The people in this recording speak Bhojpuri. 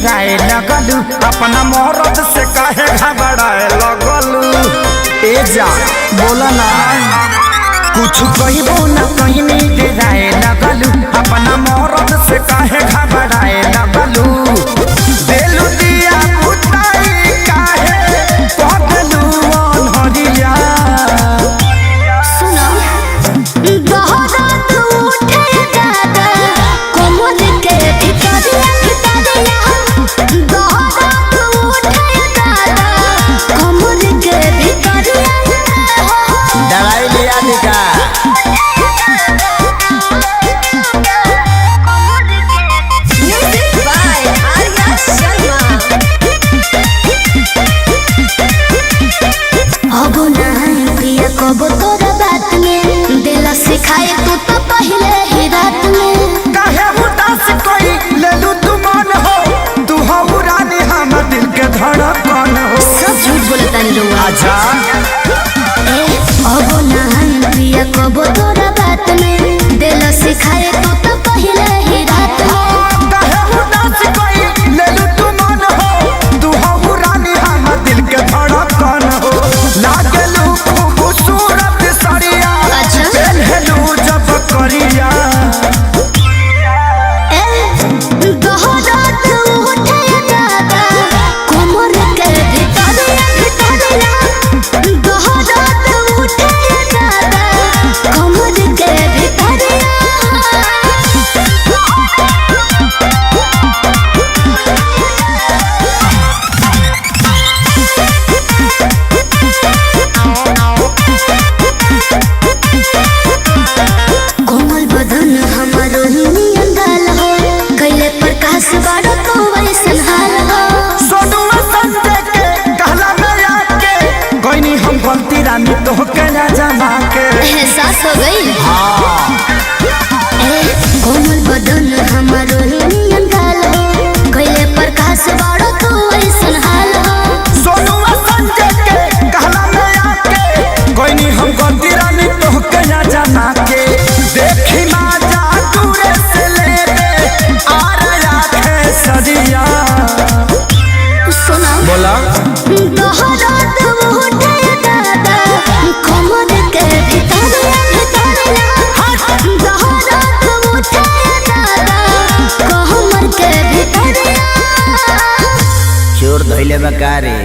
डेराए लगलू अपना मरद से काहे घबराए लगलू। ए जा बोला ना कुछ कहबो न कहनी डेराए लगलू अपना मरद से काहे घबराए लगलू। देलू दिया बुताई काहे पगलू अनहरिया। सुनो दहरात उठे दादा कोमल के भितरिया दहरात उठे दादा कोमल के भितरिया। दवाई लिया निका म्यूजिक बाय आर्या शर्मा। अब नहीं पिया कब तोरा बात में दिल सिखाए तू तो पहले ही रात में। काहे उदास कोई लेलू तू मन हो तू हो रानी हम दिल के धड़कन हो। सब झूठ बोलता नहीं लोग। आजा अब नहीं पिया कब तोरा बात में दिल सिखाए तू तो पहले ही रात में। काहे उदास कोई लेलू तू मन हो तू हो रानी हम दिल के धड़कन हो। लागलू खूबसूरत सरिया अच्छा। पहनलू जब करिया। दहरात उठे दादा कोमल के भितरिया दहरात उठे दादा कोमल के भितरिया। कोमल बदन हमारो नियन गाल हो कैले प्रकाश बारो तो वैसन हाल हो। सोनुआ संजय के कहला में आके कोई हम गलती रानी तो के ना जमा के। एहसास हो गई कोमल बदन हमारो नियन गाल हो कैले प्रकाश बारो तो वैसन हाल हो। सोनुआ संजय के कहला में आके कोई हम गलती रानी तो के ना जमा के। देखी माजा दूरे से ले ले आ रहा है सदिया। सुना बोला दहरात उठे दादा कोमल के भितरिया दहरात उठे दादा कोमल के भितरिया। चोर धइले बकारे।